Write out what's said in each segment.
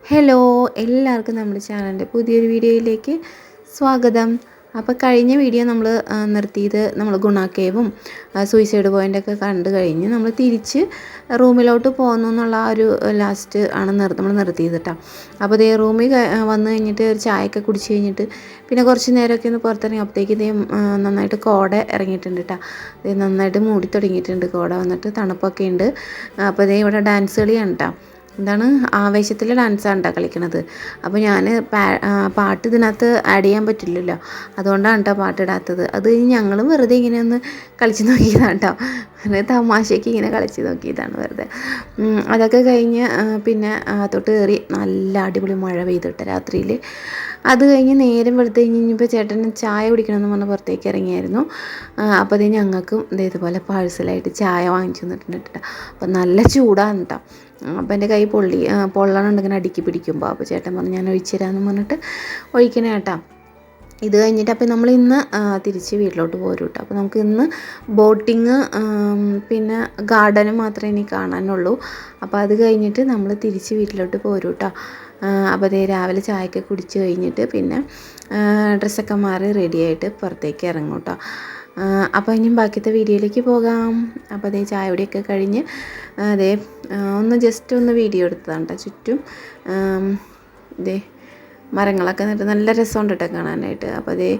Hello, എല്ലാവർക്കും നമ്മുടെ ചാനലിൻ്റെ പുതിയൊരു വീഡിയോയിലേക്ക് സ്വാഗതം. അപ്പോൾ കഴിഞ്ഞ വീഡിയോ നമ്മൾ നിർത്തിയത് നമ്മൾ ഗുണ കേവും സൂയിസൈഡ് പോയിൻ്റൊക്കെ കണ്ടു കഴിഞ്ഞ് നമ്മൾ തിരിച്ച് റൂമിലോട്ട് പോകുന്നു എന്നുള്ള ആ ഒരു ലാസ്റ്റ് ആണ് നമ്മൾ നിർത്തിയത് കേട്ടോ. അപ്പോൾ ഇതേ റൂമിൽ വന്നു കഴിഞ്ഞിട്ട് ഒരു ചായയൊക്കെ കുടിച്ച് കഴിഞ്ഞിട്ട് പിന്നെ കുറച്ച് നേരമൊക്കെ ഒന്ന് പുറത്തിറങ്ങി അപ്പോഴത്തേക്ക് ഇതേ നന്നായിട്ട് കോട ഇറങ്ങിയിട്ടുണ്ട് കേട്ടോ. ഇത് നന്നായിട്ട് മൂടി തുടങ്ങിയിട്ടുണ്ട് കോട വന്നിട്ട്, തണുപ്പൊക്കെ ഉണ്ട്. അപ്പോൾ ഇതേ ഇവിടെ ഡാൻസ് കളിയാണ് കേട്ടോ. എന്താണ് ആവേശത്തിൽ ഡാൻസാണ് കേട്ടോ കളിക്കണത്. അപ്പോൾ ഞാൻ പാട്ട് ഇതിനകത്ത് ആഡ് ചെയ്യാൻ പറ്റില്ലല്ലോ, അതുകൊണ്ടാണ് കേട്ടോ പാട്ടിടാത്തത്. അത് ഞങ്ങളും വെറുതെ ഇങ്ങനെ ഒന്ന് കളിച്ച് നോക്കിയതാണ് കേട്ടോ, തമാശയ്ക്ക് ഇങ്ങനെ കളിച്ച് നോക്കിയതാണ് വെറുതെ. അതൊക്കെ കഴിഞ്ഞ് പിന്നെ തൊട്ട് കയറി നല്ല അടിപൊളി മഴ പെയ്തിട്ട് രാത്രിയിൽ. അത് കഴിഞ്ഞ് നേരം വെളുത്ത് കഴിഞ്ഞപ്പോൾ ചേട്ടന് ചായ കുടിക്കണമെന്ന് പറഞ്ഞ് പുറത്തേക്ക് ഇറങ്ങിയായിരുന്നു. അപ്പോൾ അത് ഞങ്ങൾക്കും ഇതേപോലെ പാഴ്സലായിട്ട് ചായ വാങ്ങിച്ചു തന്നിട്ടുണ്ട് കേട്ടോ. അപ്പോൾ നല്ല ചൂടാണ് കേട്ടോ. അപ്പോൾ എൻ്റെ കൈ പൊള്ളണുണ്ട് ഇങ്ങനെ അടുക്കി പിടിക്കുമ്പോൾ. അപ്പോൾ ചേട്ടൻ പറഞ്ഞു ഞാൻ ഒഴിച്ചു തരാമെന്ന് പറഞ്ഞിട്ട് ഒഴിക്കണേ കേട്ടോ. ഇത് കഴിഞ്ഞിട്ട് അപ്പോൾ നമ്മൾ ഇന്ന് തിരിച്ച് വീട്ടിലോട്ട് പോരും കേട്ടോ. അപ്പോൾ നമുക്ക് ഇന്ന് ബോട്ടിങ് പിന്നെ ഗാർഡനും മാത്രമേ ഇനി കാണാനുള്ളൂ. അപ്പോൾ അത് കഴിഞ്ഞിട്ട് നമ്മൾ തിരിച്ച് വീട്ടിലോട്ട് പോരും കേട്ടോ. അപ്പോൾ അതേ രാവിലെ ചായയൊക്കെ കുടിച്ച് കഴിഞ്ഞിട്ട് പിന്നെ ഡ്രസ്സൊക്കെ മാറി റെഡിയായിട്ട് പുറത്തേക്ക് ഇറങ്ങും കേട്ടോ. അപ്പോൾ ഇനിയും ബാക്കിയത്തെ വീഡിയോയിലേക്ക് പോകാം. അപ്പോൾ അതേ ചായ കുടിയൊക്കെ കഴിഞ്ഞ് അതേ ജസ്റ്റ് ഒന്ന് വീഡിയോ എടുത്തതാണ് കേട്ടോ. ചുറ്റും ഇതേ മരങ്ങളൊക്കെ നട്ട് നല്ല രസമുണ്ട് കേട്ടോ കാണാനായിട്ട്. അപ്പോൾ അതേ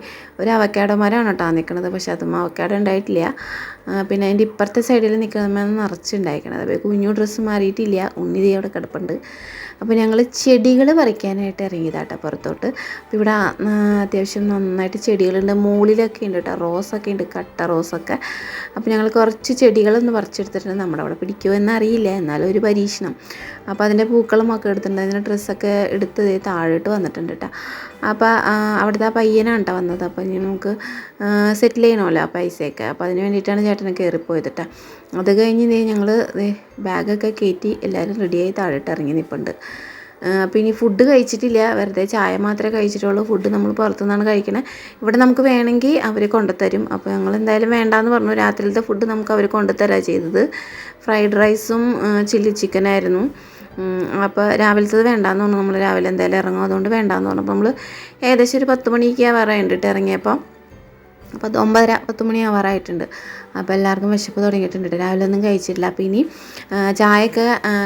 ഒരു അവക്കാഡോ മരമാണ് കേട്ടോ നിൽക്കുന്നത്, പക്ഷെ അതും അവക്കാഡോ ഉണ്ടായിട്ടില്ല. പിന്നെ അതിൻ്റെ ഇപ്പുറത്തെ സൈഡിൽ നിൽക്കുന്നത് നിറച്ചുണ്ടായിരിക്കണത്. അപ്പോൾ കുഞ്ഞു ഡ്രസ്സ് മാറിയിട്ടില്ല, ഉണ്ണി അവിടെ കിടപ്പുണ്ട്. അപ്പോൾ ഞങ്ങൾ ചെടികൾ പറിക്കാനായിട്ട് ഇറങ്ങിയതാട്ടോ പുറത്തോട്ട്. അപ്പോൾ ഇവിടെ അത്യാവശ്യം നന്നായിട്ട് ചെടികളുണ്ട്, മുകളിലൊക്കെ ഉണ്ട് കേട്ടോ, റോസൊക്കെ ഉണ്ട്, കട്ട റോസൊക്കെ. അപ്പോൾ ഞങ്ങൾ കുറച്ച് ചെടികളൊന്ന് പറിച്ചെടുത്തിട്ടുണ്ട്. നമ്മുടെ അവിടെ പിടിക്കുമോ എന്നറിയില്ല, എന്നാലും ഒരു പരീക്ഷണം. അപ്പോൾ അതിൻ്റെ പൂക്കളുമൊക്കെ എടുത്തിട്ടുണ്ട്, അതിൻ്റെ ഡ്രസ്സൊക്കെ എടുത്ത് താഴോട്ട് വന്നിട്ടുണ്ട് കേട്ടോ. അപ്പോൾ അവിടുത്തെ ആ പയ്യനാണ് കേട്ടോ വന്നത്. അപ്പോൾ ഇനി നമുക്ക് സെറ്റിൽ ചെയ്യണമല്ലോ ആ പൈസയൊക്കെ. അപ്പോൾ അതിന് വേണ്ടിയിട്ടാണ് ചേട്ടന് കയറിപ്പോയത് കേട്ടോ. അത് കഴിഞ്ഞ് ഞങ്ങൾ ബാഗൊക്കെ കയറ്റി എല്ലാവരും റെഡിയായി താഴോട്ട് ഇറങ്ങി നിൽപ്പുണ്ട്. അപ്പോൾ ഇനി ഫുഡ് കഴിച്ചിട്ടില്ല, വെറുതെ ചായ മാത്രമേ കഴിച്ചിട്ടുള്ളൂ. ഫുഡ് നമ്മൾ പുറത്തുനിന്നാണ് കഴിക്കണേ. ഇവിടെ നമുക്ക് വേണമെങ്കിൽ അവർ കൊണ്ടുത്തരും. അപ്പോൾ ഞങ്ങൾ എന്തായാലും വേണ്ടാന്ന് പറഞ്ഞു. രാത്രിയിലത്തെ ഫുഡ് നമുക്ക് അവർ കൊണ്ടുത്തരാണ് ചെയ്തത്. ഫ്രൈഡ് റൈസും ചില്ലി ചിക്കനായിരുന്നു. അപ്പോൾ രാവിലത്തത് വേണ്ടാന്ന് പറഞ്ഞു. നമ്മൾ രാവിലെ എന്തായാലും ഇറങ്ങും, അതുകൊണ്ട് വേണ്ടാന്ന് പറഞ്ഞു. അപ്പോൾ നമ്മൾ ഏകദേശം ഒരു 10 മണിക്ക് വേണ്ടിയിട്ട് ഇറങ്ങിയപ്പോൾ അപ്പോൾ 9:30-10 മണി ആവാറായിട്ടുണ്ട്. അപ്പോൾ എല്ലാവർക്കും വിശപ്പ് തുടങ്ങിയിട്ടുണ്ട്. രാവിലെ ഒന്നും കഴിച്ചിട്ടില്ല. അപ്പോൾ ഇനി ചായയൊക്കെ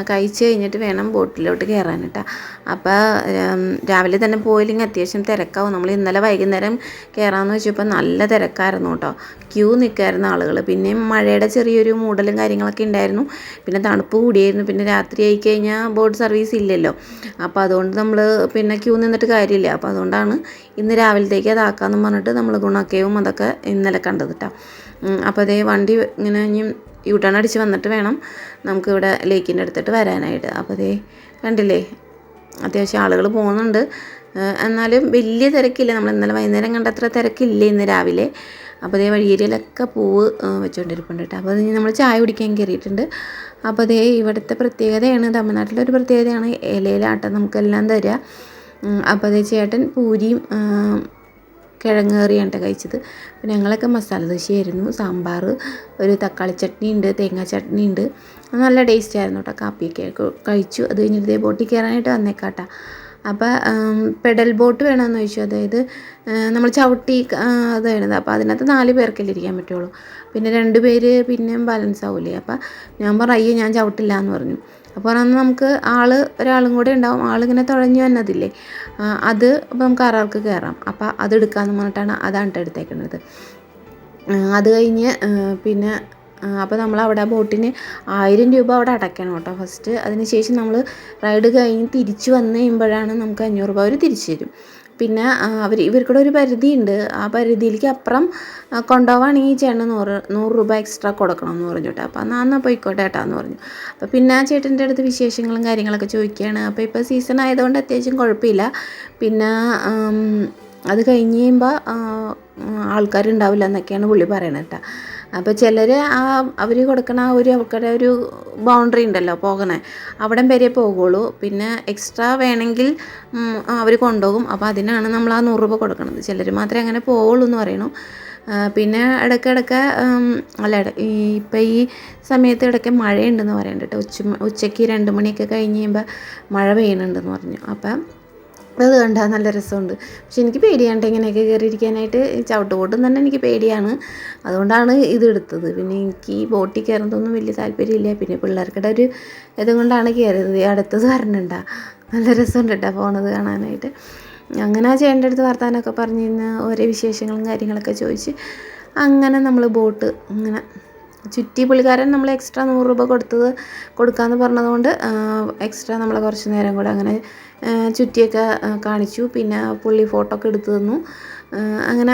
കഴിച്ച് കഴിഞ്ഞിട്ട് വേണം ബോട്ടിലോട്ട് കയറാൻ കേട്ടോ. അപ്പോൾ രാവിലെ തന്നെ പോയില്ലെങ്കിൽ അത്യാവശ്യം തിരക്കാവും. നമ്മൾ ഇന്നലെ വൈകുന്നേരം കയറാമെന്ന് വെച്ചപ്പോൾ നല്ല തിരക്കായിരുന്നു കേട്ടോ, ക്യൂ നിൽക്കായിരുന്നു ആളുകൾ. പിന്നെ മഴയുടെ ചെറിയൊരു മൂടലും കാര്യങ്ങളൊക്കെ ഉണ്ടായിരുന്നു, പിന്നെ തണുപ്പ് കൂടിയായിരുന്നു. പിന്നെ രാത്രി ആയി കഴിഞ്ഞാൽ ബോട്ട് സർവീസ് ഇല്ലല്ലോ, അപ്പോൾ അതുകൊണ്ട് നമ്മൾ പിന്നെ ക്യൂ നിന്നിട്ട് കാര്യമില്ല. അപ്പോൾ അതുകൊണ്ടാണ് ഇന്ന് രാവിലത്തേക്ക് അതാക്കാമെന്ന് പറഞ്ഞിട്ട് നമ്മൾ ഗുണക്കയും അതൊക്കെ ഇന്നലെ കണ്ടത് കേട്ടോ. അപ്പോൾ അതേ വണ്ടി ഇങ്ങനെ ഇനി യൂട്ടേൺ അടിച്ച് വന്നിട്ട് വേണം നമുക്ക് ഇവിടെ ലേക്കിൻ്റെ അടുത്തിട്ട് വരാനായിട്ട്. അപ്പോൾ അതേ കണ്ടില്ലേ, അത്യാവശ്യം ആളുകൾ പോകുന്നുണ്ട്, എന്നാലും വലിയ തിരക്കില്ല. നമ്മൾ ഇന്നലെ വൈകുന്നേരം കണ്ടത്ര തിരക്കില്ല ഇന്ന് രാവിലെ. അപ്പോൾ അതേ വഴിയേരിയിലൊക്കെ പൂവ് വെച്ചുകൊണ്ടിരിപ്പുണ്ട് കേട്ടോ. അപ്പോൾ അത് നമ്മൾ ചായ കുടിക്കാൻ കയറിയിട്ടുണ്ട്. അപ്പോൾ അതേ ഇവിടുത്തെ പ്രത്യേകതയാണ്, തമിഴ്നാട്ടിലൊരു പ്രത്യേകതയാണ്, ഇലയിലാട്ടം നമുക്കെല്ലാം തരിക. അപ്പോൾ അതേ ചേട്ടൻ പൂരിയും കിഴങ്ങ് കറിയാണ് കഴിച്ചത്. പിന്നെ ഞങ്ങളൊക്കെ മസാല ദോശയായിരുന്നു, സാമ്പാർ, ഒരു തക്കാളി ചട്നി ഉണ്ട്, തേങ്ങാ ചട്നി ഉണ്ട്. നല്ല ടേസ്റ്റ് ആയിരുന്നു കേട്ടോ. കാപ്പിയൊക്കെ കഴിച്ചു. അത് കഴിഞ്ഞിട്ട് ഇതേ ബോട്ടിൽ കയറാനായിട്ട് വന്നേക്കാട്ടോ. അപ്പോൾ പെഡൽ ബോട്ട് വേണമെന്ന് ചോദിച്ചു, അതായത് നമ്മൾ ചവിട്ടി അത് വേണത്. അപ്പോൾ അതിനകത്ത് 4 പേർക്കല്ലേ ഇരിക്കാൻ പറ്റുള്ളൂ, പിന്നെ 2 പേര് പിന്നെയും ബാലൻസ് ആവില്ലേ. അപ്പോൾ ഞാൻ പറഞ്ഞു അയ്യോ ഞാൻ ചവിട്ടില്ല എന്ന് പറഞ്ഞു. അപ്പോൾ അന്ന് നമുക്ക് ഒരാളും കൂടെ ഉണ്ടാവും, ആളിങ്ങനെ തുഴഞ്ഞു വന്നതില്ലേ, അത് അപ്പോൾ നമുക്ക് 6 ആൾക്ക് കയറാം. അപ്പോൾ അതെടുക്കാമെന്ന് പറഞ്ഞിട്ടാണ് അതാണ് എടുത്തേക്കുന്നത്. അത് കഴിഞ്ഞ് പിന്നെ അപ്പോൾ നമ്മൾ അവിടെ ബോട്ടിന് 1000 രൂപ അവിടെ അടയ്ക്കണം കേട്ടോ ഫസ്റ്റ്. അതിന് ശേഷം നമ്മൾ റൈഡ് കഴിഞ്ഞ് തിരിച്ച് വന്നു കഴിയുമ്പോഴാണ് നമുക്ക് 500 രൂപ അവർ തിരിച്ചു തരും. പിന്നെ ഇവർക്കൂടെ ഒരു പരിധിയുണ്ട്, ആ പരിധിയിലേക്ക് അപ്പുറം കൊണ്ടുപോവാണെങ്കിൽ ചേട്ടന് 100 രൂപ എക്സ്ട്രാ കൊടുക്കണമെന്ന് പറഞ്ഞു കേട്ടോ. അപ്പോൾ എന്നാൽ പോയിക്കോട്ടെ ഏട്ടാ എന്ന് പറഞ്ഞു. അപ്പോൾ പിന്നെ ആ ചേട്ടൻ്റെ അടുത്ത് വിശേഷങ്ങളും കാര്യങ്ങളൊക്കെ ചോദിക്കുകയാണ്. അപ്പോൾ ഇപ്പോൾ സീസൺ ആയതുകൊണ്ട് അത്യാവശ്യം കുഴപ്പമില്ല. പിന്നെ അത് കഴിഞ്ഞ് കഴിയുമ്പോൾ ആൾക്കാരുണ്ടാവില്ല എന്നൊക്കെയാണ് പുള്ളി പറയണത് കേട്ടോ. അപ്പോൾ ചിലർ അവർ കൊടുക്കണ അവരുടെ ഒരു ബൗണ്ടറി ഉണ്ടല്ലോ പോകണേ, അവിടം വരെ പോകുള്ളൂ. പിന്നെ എക്സ്ട്രാ വേണമെങ്കിൽ അവർ കൊണ്ടുപോകും. അപ്പോൾ അതിനാണ് നമ്മൾ ആ 100 രൂപ കൊടുക്കണത്. ചിലർ മാത്രമേ അങ്ങനെ പോവുള്ളൂ എന്ന് പറയണു. പിന്നെ ഇടയ്ക്കിടയ്ക്ക് അല്ല ഇപ്പം ഈ സമയത്ത് ഇടയ്ക്ക് മഴയുണ്ടെന്ന് പറയുന്നുണ്ട് കേട്ടോ. ഉച്ചയ്ക്ക് 2 മണിയൊക്കെ കഴിഞ്ഞ് കഴിയുമ്പോൾ മഴ പെയ്യുന്നുണ്ടെന്ന് പറഞ്ഞു. അപ്പം അത് കണ്ടാൽ നല്ല രസമുണ്ട്. പക്ഷെ എനിക്ക് പേടിയാണ് ഇങ്ങനെയൊക്കെ കയറിയിരിക്കാനായിട്ട്. ചവിട്ടുപോട്ടും തന്നെ എനിക്ക് പേടിയാണ്. അതുകൊണ്ടാണ് ഇതെടുത്തത്. പിന്നെ എനിക്ക് ഈ ബോട്ടിൽ കയറുന്നതൊന്നും വലിയ താല്പര്യമില്ല. പിന്നെ പിള്ളേർക്കിടെ ഒരു ഇതുകൊണ്ടാണ് കയറിയത്. അടുത്തത് വരണുണ്ടാ നല്ല രസമുണ്ട് കേട്ടോ പോണത് കാണാനായിട്ട്. അങ്ങനെ ആ ചേട്ടൻ്റെ അടുത്ത് വർത്താനമൊക്കെ പറഞ്ഞിരുന്ന് ഓരോ വിശേഷങ്ങളും കാര്യങ്ങളൊക്കെ ചോദിച്ച് അങ്ങനെ നമ്മൾ ബോട്ട് ഇങ്ങനെ ചുറ്റി. പുള്ളിക്കാരൻ നമ്മൾ എക്സ്ട്രാ 100 രൂപ കൊടുക്കാമെന്ന് പറഞ്ഞതുകൊണ്ട് എക്സ്ട്രാ നമ്മൾ കുറച്ച് നേരം കൂടെ അങ്ങനെ ചുറ്റിയൊക്കെ കാണിച്ചു. പിന്നെ പുള്ളി ഫോട്ടോ ഒക്കെ എടുത്തു തന്നു. അങ്ങനെ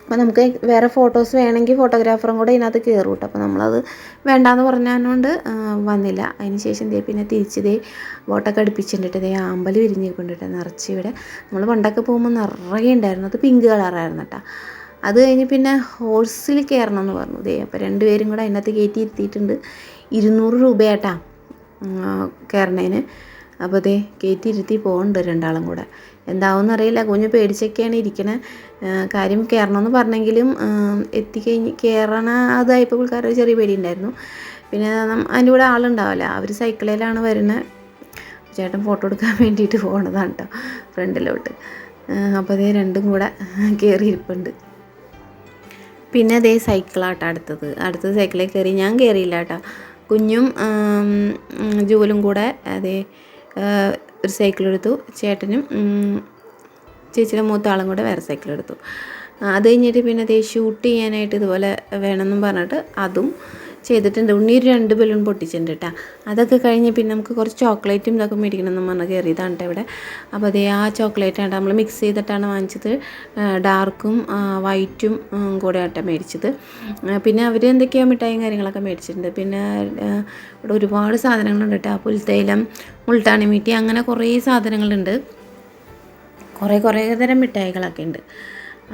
അപ്പോൾ നമുക്ക് വേറെ ഫോട്ടോസ് വേണമെങ്കിൽ ഫോട്ടോഗ്രാഫറും കൂടെ ഇതിനകത്ത് കയറും കേട്ടോ. അപ്പോൾ നമ്മളത് വേണ്ടാന്ന് പറഞ്ഞതുകൊണ്ട് വന്നില്ല. അതിന് ശേഷം പിന്നെ തിരിച്ച് ബോട്ടൊക്കെ അടുപ്പിച്ചിട്ടുണ്ട്. ആമ്പൽ വിരിഞ്ഞിരിക്കുന്നുണ്ട് നിറച്ച്. ഇവിടെ നമ്മൾ പണ്ടൊക്കെ പോകുമ്പോൾ നിറയെ ഉണ്ടായിരുന്നു. അത് പിങ്ക് കളറായിരുന്നു കേട്ടോ. അത് കഴിഞ്ഞ് പിന്നെ ഹോഴ്സിൽ കയറണം എന്ന് പറഞ്ഞു. അപ്പോൾ 2 പേരും കൂടെ അതിനകത്ത് കയറ്റി ഇരുത്തിയിട്ടുണ്ട്. 200 രൂപയാട്ടാ കയറണേന്. അപ്പോൾ കയറ്റി ഇരുത്തി പോകുന്നുണ്ട് 2 ആളും കൂടെ. എന്താവുമെന്ന് അറിയില്ല. കുഞ്ഞ് പേടിച്ചൊക്കെയാണ് ഇരിക്കണേ. കാര്യം കയറണമെന്ന് പറഞ്ഞെങ്കിലും എത്തിക്കഴിഞ്ഞ് കയറണ അതായപ്പോൾ പുള്ളിക്കാരുടെ ചെറിയ പേടി ഉണ്ടായിരുന്നു. പിന്നെ അതിൻ്റെ കൂടെ ആളുണ്ടാവില്ല. അവർ സൈക്കിളിലാണ് വരുന്നത്. ചേട്ടൻ ഫോട്ടോ എടുക്കാൻ വേണ്ടിയിട്ട് പോകണതാണ് കേട്ടോ ഫ്രണ്ടിലോട്ട്. അപ്പോൾ രണ്ടും കൂടെ കയറിയിരിപ്പുണ്ട്. പിന്നെ സൈക്കിളാട്ടോ അടുത്തത് സൈക്കിളിൽ കയറി. ഞാൻ കയറിയില്ല കേട്ടോ. കുഞ്ഞും ജൂലും കൂടെ ഒരു സൈക്കിളെടുത്തു. ചേട്ടനും ചേച്ചിയുടെ മൂത്ത ആളും കൂടെ വേറെ സൈക്കിളെടുത്തു. അത് കഴിഞ്ഞിട്ട് പിന്നെ ഷൂട്ട് ചെയ്യാനായിട്ട് ഇതുപോലെ വേണമെന്നും പറഞ്ഞിട്ട് അതും ചെയ്തിട്ടുണ്ട്. ഉണ്ണി 2 ബലൂൺ പൊട്ടിച്ചിട്ടുണ്ട് കേട്ടോ. അതൊക്കെ കഴിഞ്ഞ് പിന്നെ നമുക്ക് കുറച്ച് ചോക്ലേറ്റും ഇതൊക്കെ മേടിക്കണമെന്ന് പറഞ്ഞ് കയറിയതാണ് കേട്ടോ ഇവിടെ. അപ്പോൾ ആ ചോക്ലേറ്റാണ് നമ്മൾ മിക്സ് ചെയ്തിട്ടാണ് വാങ്ങിച്ചത്. ഡാർക്കും വൈറ്റും കൂടെ ആട്ടോ മേടിച്ചത്. പിന്നെ അവർ എന്തൊക്കെയോ മിഠായും കാര്യങ്ങളൊക്കെ മേടിച്ചിട്ടുണ്ട്. പിന്നെ ഇവിടെ ഒരുപാട് സാധനങ്ങളുണ്ട് കേട്ടോ. പുൽത്തൈലം, മുൾട്ടാണി മീറ്റി, അങ്ങനെ കുറേ സാധനങ്ങളുണ്ട്. കുറേ തരം മിഠായികളൊക്കെ ഉണ്ട്.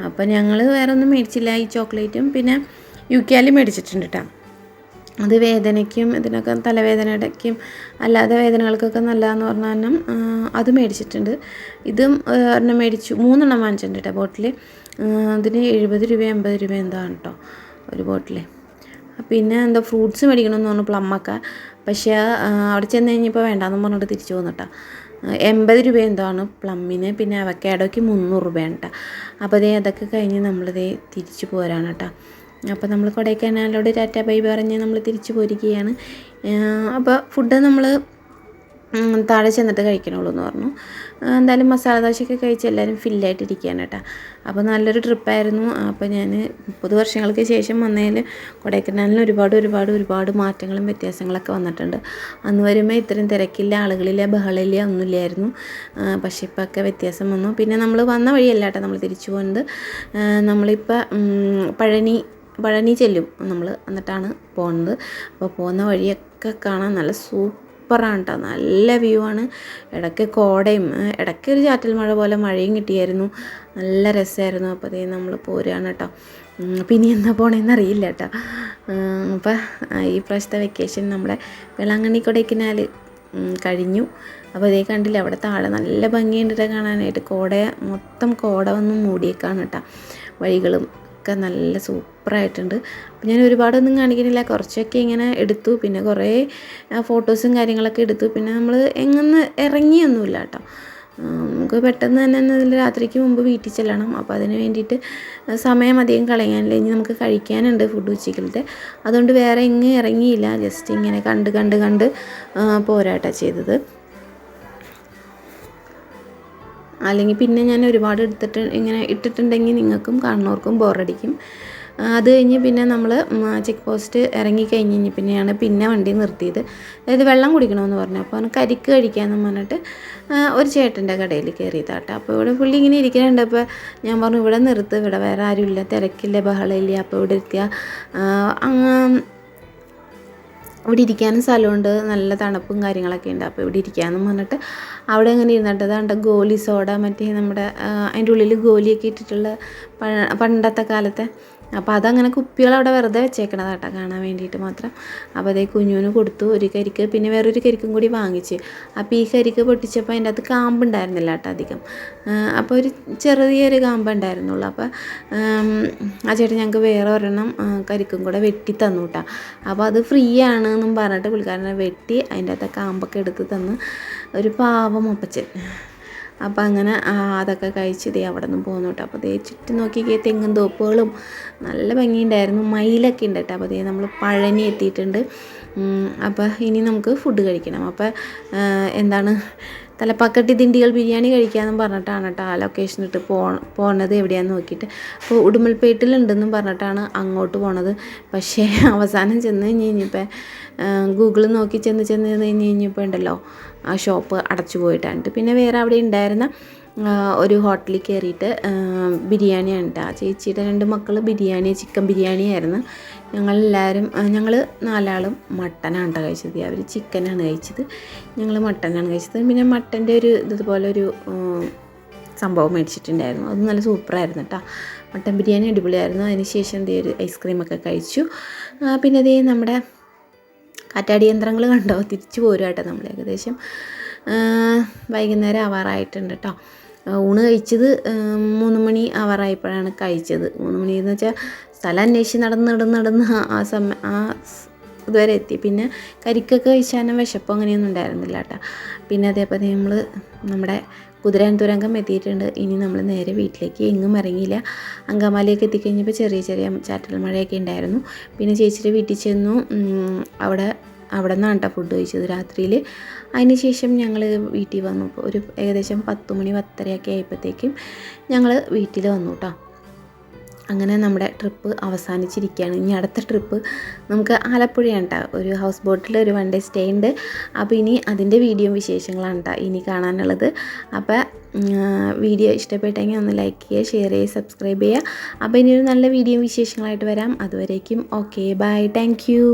അപ്പോൾ ഞങ്ങൾ വേറെ ഒന്നും മേടിച്ചില്ല. ഈ ചോക്ലേറ്റും പിന്നെ യുക്കാലി മേടിച്ചിട്ടുണ്ട് കേട്ടോ. അത് വേദനയ്ക്കും ഇതിനൊക്കെ തലവേദനയ്ക്കും അല്ലാതെ വേദനകൾക്കൊക്കെ നല്ലതെന്ന് പറഞ്ഞാൽ അത് മേടിച്ചിട്ടുണ്ട്. ഇതും ഒരെണ്ണം മേടിച്ചു. 3 എണ്ണം വാങ്ങിച്ചിട്ടുണ്ട് കേട്ടോ ബോട്ടിൽ. അതിന് 70 രൂപ 80 രൂപ എന്താണ് കേട്ടോ ഒരു ബോട്ടിൽ. പിന്നെ ഫ്രൂട്ട്സ് മേടിക്കണമെന്ന് പറഞ്ഞു, പ്ലമ്മൊക്കെ. പക്ഷേ അവിടെ ചെന്ന് കഴിഞ്ഞപ്പോൾ വേണ്ടാന്ന് പറഞ്ഞിട്ട് തിരിച്ചു പോകുന്നു കേട്ടോ. 80 രൂപ എന്താണ് പ്ലമ്മിന്. പിന്നെ അവക്കാഡോയ്ക്ക് 300 രൂപയാണ് കേട്ടോ. അപ്പോൾ അതൊക്കെ കഴിഞ്ഞ് നമ്മൾ തിരിച്ചു പോരാണ് കേട്ടോ. അപ്പോൾ നമ്മൾ കൊടൈക്കനാലിലോട് ടാറ്റ ബൈ പറഞ്ഞ് നമ്മൾ തിരിച്ചു പോരുകയാണ്. അപ്പോൾ ഫുഡ് നമ്മൾ താഴെ ചെന്നിട്ട് കഴിക്കണുള്ളൂ എന്ന് പറഞ്ഞു. എന്തായാലും മസാല ദോശയൊക്കെ കഴിച്ച് എല്ലാവരും ഫില്ലായിട്ടിരിക്കുകയാണ് കേട്ടോ. അപ്പോൾ നല്ലൊരു ട്രിപ്പായിരുന്നു. അപ്പോൾ ഞാൻ 30 വർഷങ്ങൾക്ക് ശേഷം വന്നതിൽ കൊടൈക്കനാലിന് ഒരുപാട് മാറ്റങ്ങളും വ്യത്യാസങ്ങളൊക്കെ വന്നിട്ടുണ്ട്. അന്ന് വരുമ്പോൾ ഇത്രയും തിരക്കില്ല, ആളുകളില്ല, ബഹളമില്ല, ഒന്നുമില്ലായിരുന്നു. പക്ഷേ ഇപ്പോൾ ഒക്കെ വ്യത്യാസം വന്നു. പിന്നെ നമ്മൾ വന്ന വഴിയല്ല കേട്ടോ നമ്മൾ തിരിച്ചു പോകുന്നത്. നമ്മളിപ്പോൾ പഴനി ചെല്ലും നമ്മൾ, എന്നിട്ടാണ് പോകുന്നത്. അപ്പോൾ പോകുന്ന വഴിയൊക്കെ കാണാൻ നല്ല സൂപ്പറാണ് കേട്ടോ. നല്ല വ്യൂ ആണ്. ഇടയ്ക്ക് കോടയും ഇടയ്ക്കൊരു ചാറ്റൽ മഴ പോലെ മഴയും കിട്ടിയായിരുന്നു. നല്ല രസമായിരുന്നു. അപ്പോൾ നമ്മൾ പോരുകയാണ് കേട്ടോ. പിന്നെ എന്താ പോകണമെന്ന് അറിയില്ല കേട്ടോ. അപ്പോൾ ഈ പ്രാവശ്യത്തെ വെക്കേഷൻ നമ്മുടെ വേളാങ്കണ്ണി കൊടൈക്കനാൽ കഴിഞ്ഞു. അപ്പോൾ കണ്ടില്ല അവിടെ താഴെ നല്ല ഭംഗിയുണ്ട് കാണാനായിട്ട്. മൊത്തം കോട വന്ന് മൂടിയേക്കാണ് കേട്ടോ. വഴികളും ഒക്കെ നല്ല സൂപ്പറായിട്ടുണ്ട്. അപ്പോൾ ഞാൻ ഒരുപാടൊന്നും കാണിക്കുന്നില്ല, കുറച്ചൊക്കെ ഇങ്ങനെ എടുത്തു. പിന്നെ കുറേ ഫോട്ടോസും കാര്യങ്ങളൊക്കെ എടുത്തു. പിന്നെ നമ്മൾ എങ്ങനെ ഇറങ്ങിയൊന്നുമില്ല കേട്ടോ. നമുക്ക് പെട്ടെന്ന് തന്നെ രാത്രിക്ക് മുമ്പ് വീട്ടിൽ ചെല്ലണം. അപ്പോൾ അതിന് വേണ്ടിയിട്ട് സമയം അധികം കളയാനില്ല. ഇനി നമുക്ക് കഴിക്കാനുണ്ട് ഫുഡ് ഉച്ചക്കലത്തെ. അതുകൊണ്ട് വേറെ എങ്ങും ഇറങ്ങിയില്ല. ജസ്റ്റ് ഇങ്ങനെ കണ്ട് പോരാട്ടോ ചെയ്തത്. അല്ലെങ്കിൽ പിന്നെ ഞാൻ ഒരുപാട് ഇട്ടിട്ടുണ്ടെങ്കിൽ നിങ്ങൾക്കും കാണുന്നവർക്കും ബോറടിക്കും. അത് കഴിഞ്ഞ് പിന്നെ നമ്മൾ ചെക്ക് പോസ്റ്റ് ഇറങ്ങിക്കഴിഞ്ഞ് പിന്നെയാണ് വണ്ടി നിർത്തിയത്. അതായത് വെള്ളം കുടിക്കണമെന്ന് പറഞ്ഞു. അപ്പോൾ അവന് കരിക്ക് കഴിക്കാമെന്ന് പറഞ്ഞിട്ട് ഒരു ചേട്ടൻ്റെ കടയിൽ കയറിയതാട്ടോ. അപ്പോൾ ഇവിടെ പുള്ളി ഇങ്ങനെ ഇരിക്കുന്നുണ്ട്. അപ്പോൾ ഞാൻ പറഞ്ഞു ഇവിടെ നിർത്ത്, ഇവിടെ വേറെ ആരുമില്ല, തിരക്കില്ല, ബഹളമില്ല. അപ്പോൾ ഇവിടെ എത്തിയ ഇവിടെ ഇരിക്കാനും സ്ഥലമുണ്ട്, നല്ല തണുപ്പും കാര്യങ്ങളൊക്കെ ഉണ്ട്. അപ്പോൾ ഇവിടെ ഇരിക്കാമെന്ന് പറഞ്ഞിട്ട് അവിടെ അങ്ങനെ ഇരുന്നിട്ട് അതാണ്ട് ഗോലി സോഡ, മറ്റേ നമ്മുടെ അതിൻ്റെ ഉള്ളിൽ ഗോലിയൊക്കെ ഇട്ടിട്ടുള്ള പണ്ടത്തെ കാലത്തെ അപ്പോൾ അതങ്ങനെ കുപ്പികൾ അവിടെ വെറുതെ വെച്ചേക്കണത് കേട്ടോ, കാണാൻ വേണ്ടിയിട്ട് മാത്രം. അപ്പോൾ അതേ കുഞ്ഞുവിന് കൊടുത്തു ഒരു കരിക്ക്, പിന്നെ വേറൊരു കരിക്കും കൂടി വാങ്ങിച്ച്. അപ്പോൾ ഈ കരിക്ക് പൊട്ടിച്ചപ്പോൾ അതിൻ്റെ അകത്ത് കാമ്പുണ്ടായിരുന്നില്ല കേട്ടോ അധികം, അപ്പോൾ ഒരു ചെറിയൊരു കാമ്പ് ഉണ്ടായിരുന്നുള്ളൂ. അപ്പോൾ ആ ചേട്ടൻ ഞങ്ങൾക്ക് വേറെ ഒരെണ്ണം കരിക്കും കൂടെ വെട്ടി തന്നു കേട്ടോ. അപ്പോൾ അത് ഫ്രീ ആണെന്നും പറഞ്ഞിട്ട് പുള്ളിക്കാരനെ വെട്ടി അതിൻ്റെ അകത്തെ കാമ്പൊക്കെ എടുത്ത് തന്ന്, ഒരു പാവം അപ്പച്ചൻ. അപ്പോൾ അങ്ങനെ അതൊക്കെ കഴിച്ച് ദേ അവിടെ നിന്ന് പോന്നു കേട്ടോ. അപ്പോൾ ദേ ചുറ്റും നോക്കിക്കേ തെങ്ങും തോപ്പുകളും നല്ല ഭംഗിയുണ്ടായിരുന്നു, മയിലൊക്കെ ഉണ്ട് കേട്ടോ. അപ്പോൾ ദേ നമ്മൾ പഴനി എത്തിയിട്ടുണ്ട്. അപ്പോൾ ഇനി നമുക്ക് ഫുഡ് കഴിക്കണം. അപ്പോൾ എന്താണ് തലപ്പാക്കട്ടി ദിണ്ടികൾ ബിരിയാണി കഴിക്കാമെന്നും പറഞ്ഞിട്ടാണ് കേട്ടോ ആ ലൊക്കേഷൻ ഇട്ട് പോണത് എവിടെയാണെന്ന് നോക്കിയിട്ട്. അപ്പോൾ ഉടുമ്പൽപേട്ടിലുണ്ടെന്നും പറഞ്ഞിട്ടാണ് അങ്ങോട്ട് പോണത്. പക്ഷേ അവസാനം ചെന്ന് കഴിഞ്ഞപ്പോൾ ഗൂഗിളിൽ നോക്കി ചെന്ന് കഴിഞ്ഞപ്പോൾ ഉണ്ടല്ലോ ആ ഷോപ്പ് അടച്ചു പോയിട്ടാണ്. പിന്നെ വേറെ അവിടെ ഉണ്ടായിരുന്ന ഒരു ഹോട്ടലിൽ കയറിയിട്ട് ബിരിയാണിയാണ് കേട്ടോ. ചേച്ചിയുടെ 2 മക്കൾ ബിരിയാണി, ചിക്കൻ ബിരിയാണി ആയിരുന്നു. ഞങ്ങൾ 4 ആളും മട്ടനാണ് കേട്ടോ കഴിച്ചത്. അവർ ചിക്കനാണ് കഴിച്ചത്, ഞങ്ങൾ മട്ടനാണ് കഴിച്ചത്. പിന്നെ മട്ടൻ്റെ ഇതുപോലൊരു സംഭവം മേടിച്ചിട്ടുണ്ടായിരുന്നു, അത് നല്ല സൂപ്പറായിരുന്നു കേട്ടോ. മട്ടൻ ബിരിയാണി അടിപൊളിയായിരുന്നു. അതിന് ശേഷം ഒരു ഐസ്ക്രീമൊക്കെ കഴിച്ചു. പിന്നെ അതേ നമ്മുടെ കാറ്റാടി യന്ത്രങ്ങൾ കണ്ടോ, തിരിച്ചു പോരും കേട്ടോ നമ്മൾ. ഏകദേശം വൈകുന്നേരം ആവാറായിട്ടുണ്ട് കേട്ടോ. ഊണ് കഴിച്ചത് 3 മണി ആവാറായപ്പോഴാണ് കഴിച്ചത്. 3 മണിയെന്ന് വെച്ചാൽ സ്ഥലം അന്വേഷിച്ച് നടന്ന് ആ ഇതുവരെ എത്തി. പിന്നെ കരിക്കൊക്കെ കഴിച്ചാലും വിശപ്പം അങ്ങനെയൊന്നും ഉണ്ടായിരുന്നില്ല കേട്ടോ. പിന്നെ അതേപോലെ നമ്മൾ നമ്മുടെ കുതിരാൻതുരങ്കം എത്തിയിട്ടുണ്ട്. ഇനി നമ്മൾ നേരെ വീട്ടിലേക്ക് എങ്ങും ഇറങ്ങിയില്ല. അങ്കമാലിയൊക്കെ എത്തിക്കഴിഞ്ഞപ്പോൾ ചെറിയ ചാറ്റൽ മഴയൊക്കെ ഉണ്ടായിരുന്നു. പിന്നെ ചേച്ചിയുടെ വീട്ടിൽ ചെന്നു. അവിടെ നിന്നാണ് കേട്ടോ ഫുഡ് കഴിച്ചത് രാത്രിയിൽ. അതിന് ശേഷം ഞങ്ങൾ വീട്ടിൽ വന്നു. ഒരു ഏകദേശം 10 മണി 10:30 ആയപ്പോഴത്തേക്കും ഞങ്ങൾ വീട്ടിൽ വന്നു കേട്ടോ. അങ്ങനെ നമ്മുടെ ട്രിപ്പ് അവസാനിച്ചിരിക്കുകയാണ്. ഇനി അടുത്ത ട്രിപ്പ് നമുക്ക് ആലപ്പുഴയാണ് കേട്ടോ. ഒരു ഹൗസ് ബോട്ടിൽ ഒരു 1 ഡേ സ്റ്റേ ഉണ്ട്. അപ്പോൾ ഇനി അതിൻ്റെ വീഡിയോ വിശേഷങ്ങളാണ് കേട്ടോ ഇനി കാണാനുള്ളത്. അപ്പോൾ വീഡിയോ ഇഷ്ടപ്പെട്ടെങ്കിൽ ഒന്ന് ലൈക്ക് ചെയ്യുക, ഷെയർ ചെയ്യുക, സബ്സ്ക്രൈബ് ചെയ്യുക. അപ്പോൾ ഇനി ഒരു നല്ല വീഡിയോ വിശേഷങ്ങളായിട്ട് വരാം. അതുവരേക്കും ഓക്കെ, ബൈ, താങ്ക് യു.